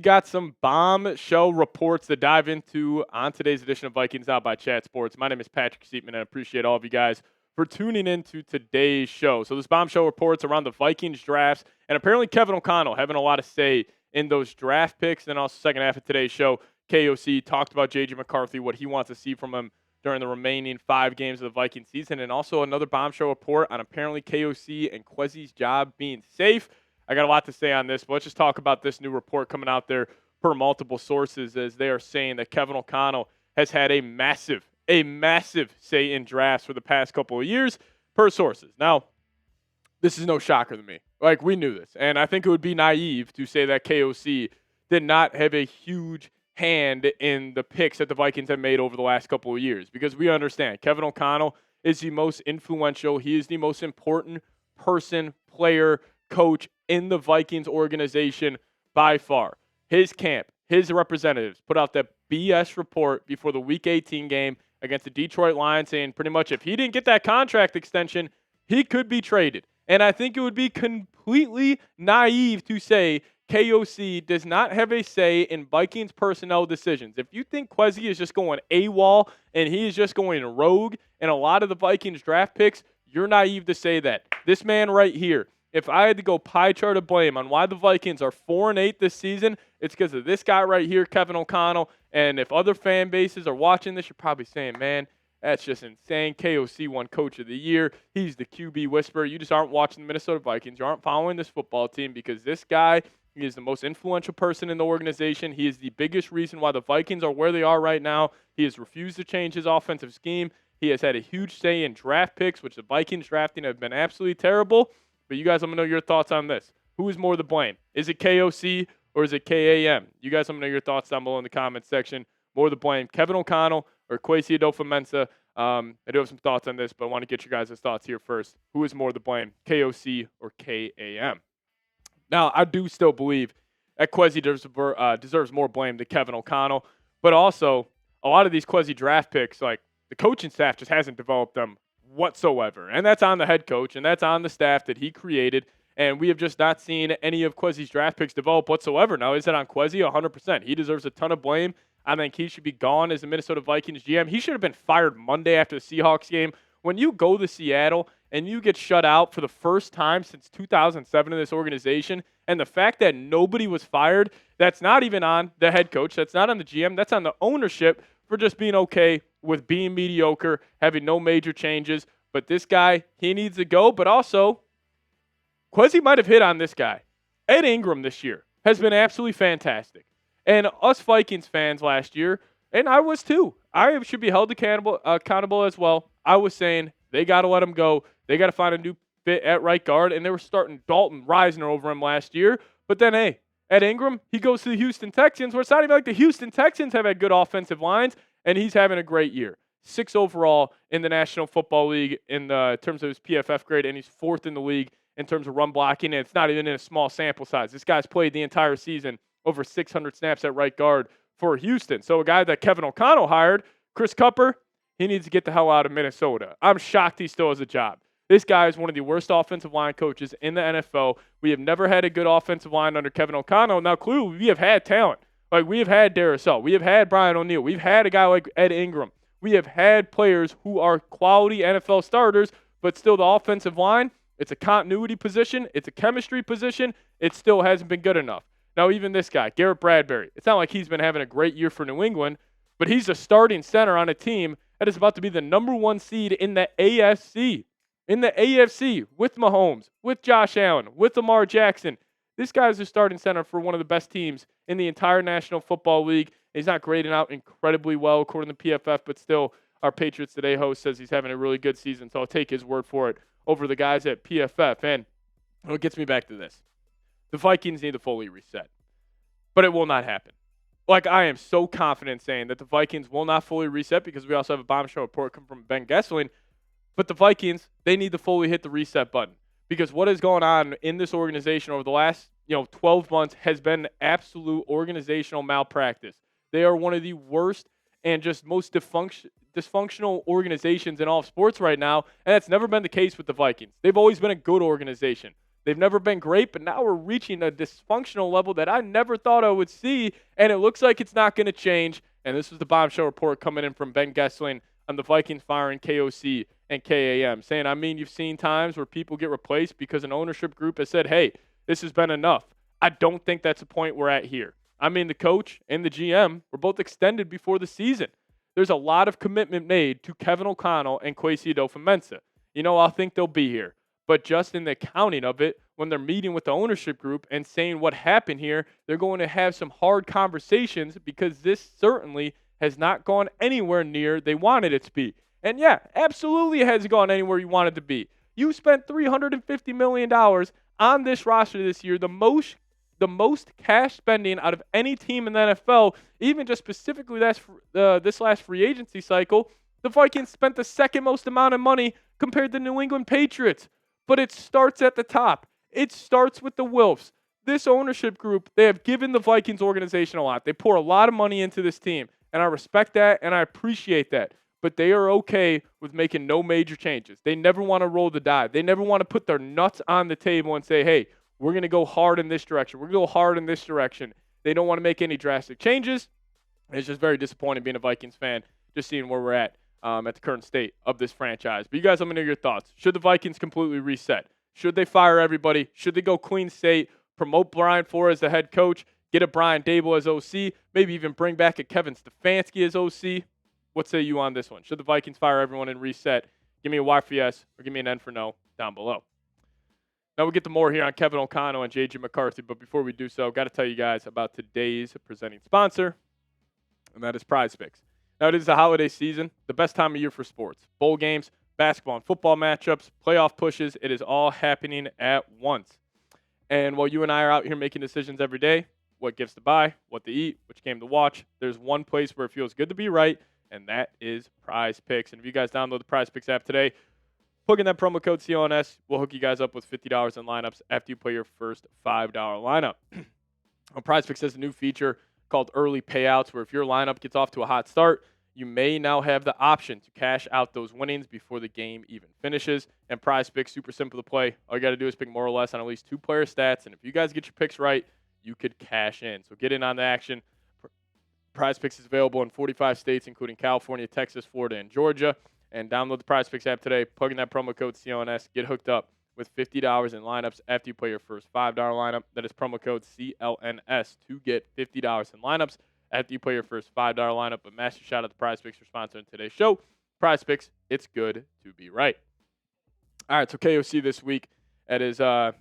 got some bombshell reports to dive into on today's edition of Vikings Out by Chat Sports. My name is Patrick Seatman, and I appreciate all of you guys for tuning into today's show. So this bombshell reports around the Vikings drafts, and apparently Kevin O'Connell having a lot to say in those draft picks. And then also second half of today's show, KOC talked about J.J. McCarthy, what he wants to see from him during the remaining 5 games of the Viking season, and also another bombshell report on apparently KOC and Quezzy's job being safe. I got a lot to say on this, but let's just talk about this new report coming out there per multiple sources, as they are saying that Kevin O'Connell has had a massive say in drafts for the past couple of years per sources. Now, this is no shocker to me. Like, we knew this, and I think it would be naive to say that KOC did not have a huge hand in the picks that the Vikings have made over the last couple of years, because we understand Kevin O'Connell is the most influential. He is the most important person, player, coach in the Vikings organization by far. His camp, his representatives put out that BS report before the Week 18 game against the Detroit Lions, saying pretty much if he didn't get that contract extension, he could be traded. And I think it would be completely naive to say KOC does not have a say in Vikings personnel decisions. If you think Quezzy is just going AWOL and he is just going rogue in a lot of the Vikings draft picks, you're naive to say that. This man right here, if I had to go pie chart of blame on why the Vikings are 4-8 this season, it's because of this guy right here, Kevin O'Connell. And if other fan bases are watching this, you're probably saying, man, that's just insane. KOC won Coach of the Year. He's the QB whisperer. You just aren't watching the Minnesota Vikings. You aren't following this football team, because this guy, he is the most influential person in the organization. He is the biggest reason why the Vikings are where they are right now. He has refused to change his offensive scheme. He has had a huge say in draft picks, which the Vikings drafting have been absolutely terrible. But you guys, let me know your thoughts on this. Who is more to blame? Is it KOC or is it KAM? You guys, let me know your thoughts down below in the comments section. More to blame, Kevin O'Connell or Kwesi Adofo-Mensah? I do have some thoughts on this, but I want to get you guys' thoughts here first. Who is more to blame, KOC or KAM? Now, I do still believe that Quezzy deserves more blame than Kevin O'Connell, but also a lot of these Quezzy draft picks, like the coaching staff just hasn't developed them whatsoever, and that's on the head coach, and that's on the staff that he created, and we have just not seen any of Quezzy's draft picks develop whatsoever. Now, is it on Quezzy? 100%. He deserves a ton of blame. I think he should be gone as the Minnesota Vikings GM. He should have been fired Monday after the Seahawks game. When you go to Seattle and you get shut out for the first time since 2007 in this organization, and the fact that nobody was fired, that's not even on the head coach, that's not on the GM, that's on the ownership for just being okay with being mediocre, having no major changes. But this guy, he needs to go. But also, Quezzy might have hit on this guy. Ed Ingram this year has been absolutely fantastic. And us Vikings fans last year, and I was too, I should be held accountable as well. I was saying they got to let him go. They got to find a new fit at right guard. And they were starting Dalton Risner over him last year. But then, hey, Ed Ingram, he goes to the Houston Texans, where it's not even like the Houston Texans have had good offensive lines, and he's having a great year. 6 overall in the National Football League in terms of his PFF grade, and he's 4th in the league in terms of run blocking, and it's not even in a small sample size. This guy's played the entire season, over 600 snaps at right guard for Houston. So a guy that Kevin O'Connell hired, Chris Cupper, he needs to get the hell out of Minnesota. I'm shocked he still has a job. This guy is one of the worst offensive line coaches in the NFL. We have never had a good offensive line under Kevin O'Connell. Now, clearly, we have had talent. Like, we have had Darrisaw. We have had Brian O'Neill. We've had a guy like Ed Ingram. We have had players who are quality NFL starters, but still the offensive line, it's a continuity position. It's a chemistry position. It still hasn't been good enough. Now, even this guy, Garrett Bradbury, it's not like he's been having a great year for New England, but he's a starting center on a team that is about to be the number 1 seed in the AFC. In the AFC, with Mahomes, with Josh Allen, with Lamar Jackson. This guy's a starting center for one of the best teams in the entire National Football League. He's not grading out incredibly well according to PFF, but still, our Patriots Today host says he's having a really good season, so I'll take his word for it over the guys at PFF. And it gets me back to this. The Vikings need to fully reset, but it will not happen. Like, I am so confident saying that the Vikings will not fully reset, because we also have a bombshell report come from Ben Gessling. But the Vikings, they need to fully hit the reset button, because what has gone on in this organization over the last 12 months has been absolute organizational malpractice. They are one of the worst and just most dysfunctional organizations in all of sports right now, and that's never been the case with the Vikings. They've always been a good organization. They've never been great, but now we're reaching a dysfunctional level that I never thought I would see, and it looks like it's not going to change. And this was the bombshell report coming in from Ben Gessling on the Vikings firing KOC and KAM, saying, you've seen times where people get replaced because an ownership group has said, hey, this has been enough. I don't think that's the point we're at here. The coach and the GM were both extended before the season. There's a lot of commitment made to Kevin O'Connell and Kwesi Adofo-Mensah. I think they'll be here. But just in the accounting of it, when they're meeting with the ownership group and saying what happened here, they're going to have some hard conversations because this certainly has not gone anywhere near they wanted it to be. And yeah, absolutely it hasn't gone anywhere you wanted to be. You spent $350 million on this roster this year, the most cash spending out of any team in the NFL, even just specifically this last free agency cycle. The Vikings spent the second most amount of money compared to the New England Patriots. But it starts at the top. It starts with the Wilfs. This ownership group, they have given the Vikings organization a lot. They pour a lot of money into this team, and I respect that, and I appreciate that. But they are okay with making no major changes. They never want to roll the die. They never want to put their nuts on the table and say, hey, we're going to go hard in this direction. We're going to go hard in this direction. They don't want to make any drastic changes. It's just very disappointing being a Vikings fan, just seeing where we're at the current state of this franchise. But you guys, let me know your thoughts. Should the Vikings completely reset? Should they fire everybody? Should they go clean slate, promote Brian Flores as the head coach, get a Brian Dable as OC, maybe even bring back a Kevin Stefanski as OC? What say you on this one? Should the Vikings fire everyone and reset? Give me a Y for yes or give me an N for no down below. Now we'll get to more here on Kevin O'Connell and JJ McCarthy, but before we do so, I've got to tell you guys about today's presenting sponsor, and that is Prize Picks. Now it is the holiday season, the best time of year for sports. Bowl games, basketball and football matchups, playoff pushes, it is all happening at once. And while you and I are out here making decisions every day, what gifts to buy, what to eat, which game to watch, there's one place where it feels good to be right, and that is Prize Picks. And if you guys download the Prize Picks app today, plug in that promo code CLNS, we'll hook you guys up with $50 in lineups after you play your first $5 lineup. Prize Picks has a new feature called Early Payouts, where if your lineup gets off to a hot start, you may now have the option to cash out those winnings before the game even finishes. And Prize Picks, super simple to play. All you got to do is pick more or less on at least 2 player stats. And if you guys get your picks right, you could cash in. So get in on the action. Prize Picks is available in 45 states, including California, Texas, Florida, and Georgia. And download the Prize Picks app today. Plug in that promo code CLNS. Get hooked up with $50 in lineups after you play your first $5 lineup. That is promo code CLNS to get $50 in lineups after you play your first $5 lineup. But massive shout out to Prize Picks for sponsoring today's show. Prize Picks, it's good to be right. All right, so KOC this week at his dual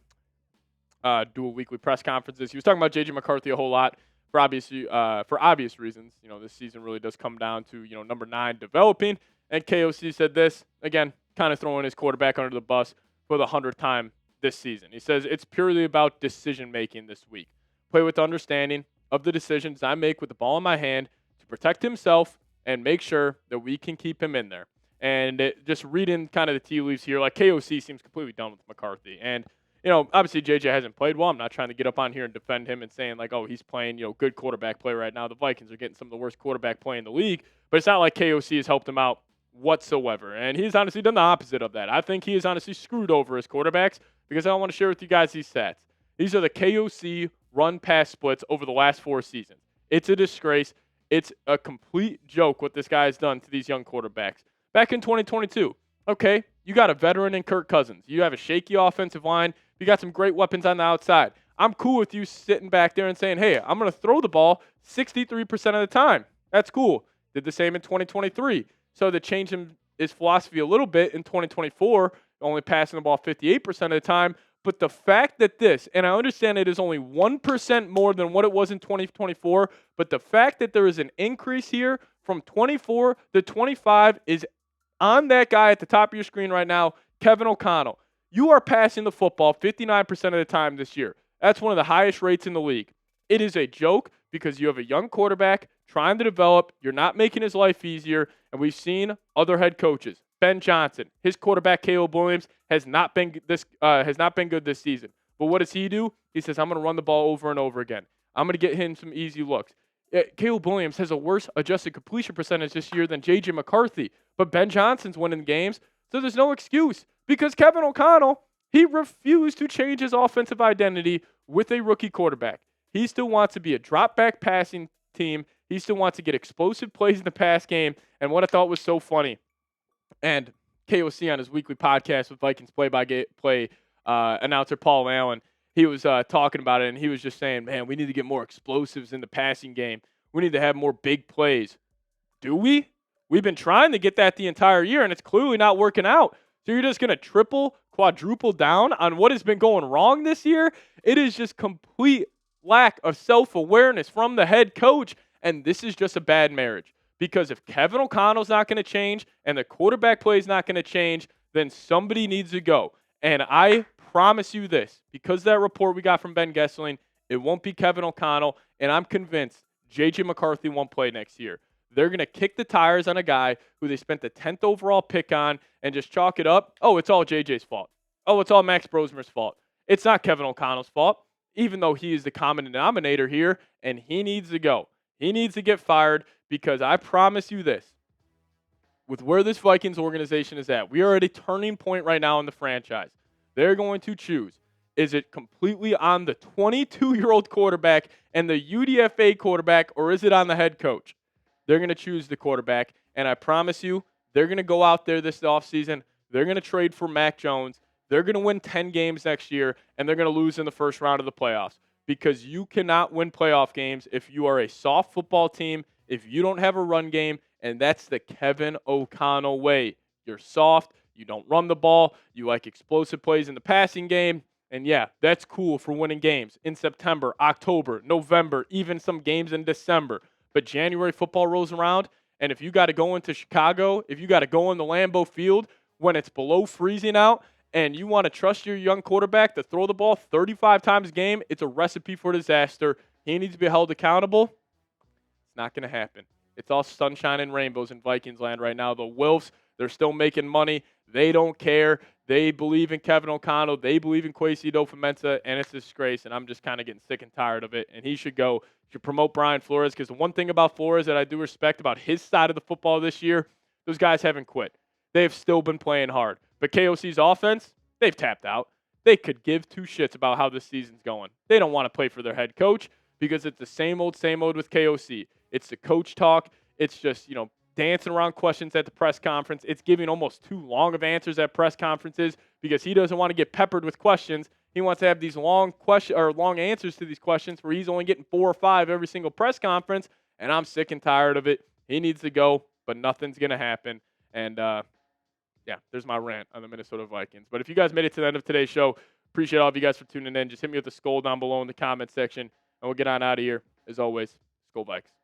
weekly press conferences, he was talking about J.J. McCarthy a whole lot for obvious reasons. This season really does come down to, number 9 developing. And KOC said this, again, kind of throwing his quarterback under the bus for the 100th time this season. He says, it's purely about decision-making this week. Play with understanding of the decisions I make with the ball in my hand to protect himself and make sure that we can keep him in there. And just reading kind of the tea leaves here, like KOC seems completely done with McCarthy. And, obviously JJ hasn't played well. I'm not trying to get up on here and defend him and saying like, oh, he's playing, good quarterback play right now. The Vikings are getting some of the worst quarterback play in the league. But it's not like KOC has helped him out whatsoever. And he's honestly done the opposite of that. I think he has honestly screwed over his quarterbacks because I want to share with you guys these stats. These are the KOC run-pass splits over the last 4 seasons. It's a disgrace. It's a complete joke what this guy has done to these young quarterbacks. Back in 2022, okay, you got a veteran in Kirk Cousins. You have a shaky offensive line. You got some great weapons on the outside. I'm cool with you sitting back there and saying, hey, I'm going to throw the ball 63% of the time. That's cool. Did the same in 2023. So to change his philosophy a little bit in 2024, only passing the ball 58% of the time. But the fact that this, and I understand it is only 1% more than what it was in 2024, but the fact that there is an increase here from 24 to 25 is on that guy at the top of your screen right now, Kevin O'Connell. You are passing the football 59% of the time this year. That's one of the highest rates in the league. It is a joke because you have a young quarterback trying to develop. You're not making his life easier, and we've seen other head coaches. Ben Johnson, his quarterback Caleb Williams has not been good this season. But what does he do? He says, I'm going to run the ball over and over again. I'm going to get him some easy looks. Caleb Williams has a worse adjusted completion percentage this year than J.J. McCarthy. But Ben Johnson's winning games, so there's no excuse. Because Kevin O'Connell, He refused to change his offensive identity with a rookie quarterback. He still wants to be a drop-back passing team. He still wants to get explosive plays in the pass game. And what I thought was so funny, and KOC on his weekly podcast with Vikings play-by-play announcer Paul Allen, he was talking about it, and he was just saying, man, we need to get more explosives in the passing game. We need to have more big plays. Do we? We've been trying to get that the entire year, and it's clearly not working out. So you're just going to triple, quadruple down on what has been going wrong this year? It is just complete lack of self-awareness from the head coach, and this is just a bad marriage. Because if Kevin O'Connell's not going to change and the quarterback play is not going to change, then somebody needs to go. And I promise you this, because that report we got from Ben Gessling, it won't be Kevin O'Connell, and I'm convinced J.J. McCarthy won't play next year. They're going to kick the tires on a guy who they spent the 10th overall pick on and just chalk it up. Oh, it's all JJ's fault. Oh, it's all Max Brosmer's fault. It's not Kevin O'Connell's fault, even though he is the common denominator here, and he needs to go. He needs to get fired because I promise you this, with where this Vikings organization is at, we are at a turning point right now in the franchise. They're going to choose. Is it completely on the 22-year-old quarterback and the UDFA quarterback, or is it on the head coach? They're going to choose the quarterback, and I promise you, they're going to go out there this offseason. They're going to trade for Mac Jones. They're going to win 10 games next year, and they're going to lose in the first round of the playoffs because you cannot win playoff games if you are a soft football team, if you don't have a run game, and that's the Kevin O'Connell way. You're soft. You don't run the ball. You like explosive plays in the passing game. And yeah, that's cool for winning games in September, October, November, even some games in December. But January football rolls around, and if you got to go into Chicago, if you got to go in the Lambeau Field when it's below freezing out, and you want to trust your young quarterback to throw the ball 35 times a game, it's a recipe for disaster. He needs to be held accountable. It's not going to happen. It's all sunshine and rainbows in Vikings land right now. The Wilfs, they're still making money. They don't care. They believe in Kevin O'Connell. They believe in Kwesi Adofo-Mensah, and it's a disgrace, and I'm just kind of getting sick and tired of it. And he should go. Should promote Brian Flores, because the one thing about Flores that I do respect about his side of the football this year, those guys haven't quit. They've still been playing hard. But KOC's offense, they've tapped out. They could give two shits about how this season's going. They don't want to play for their head coach because it's the same old with KOC. It's the coach talk. It's just, dancing around questions at the press conference. It's giving almost too long of answers at press conferences because he doesn't want to get peppered with questions. He wants to have these long answers to these questions where he's only getting 4 or 5 every single press conference, and I'm sick and tired of it. He needs to go, but nothing's going to happen. And, there's my rant on the Minnesota Vikings. But if you guys made it to the end of today's show, appreciate all of you guys for tuning in. Just hit me with a skull down below in the comment section, and we'll get on out of here. As always, Skol Vikes.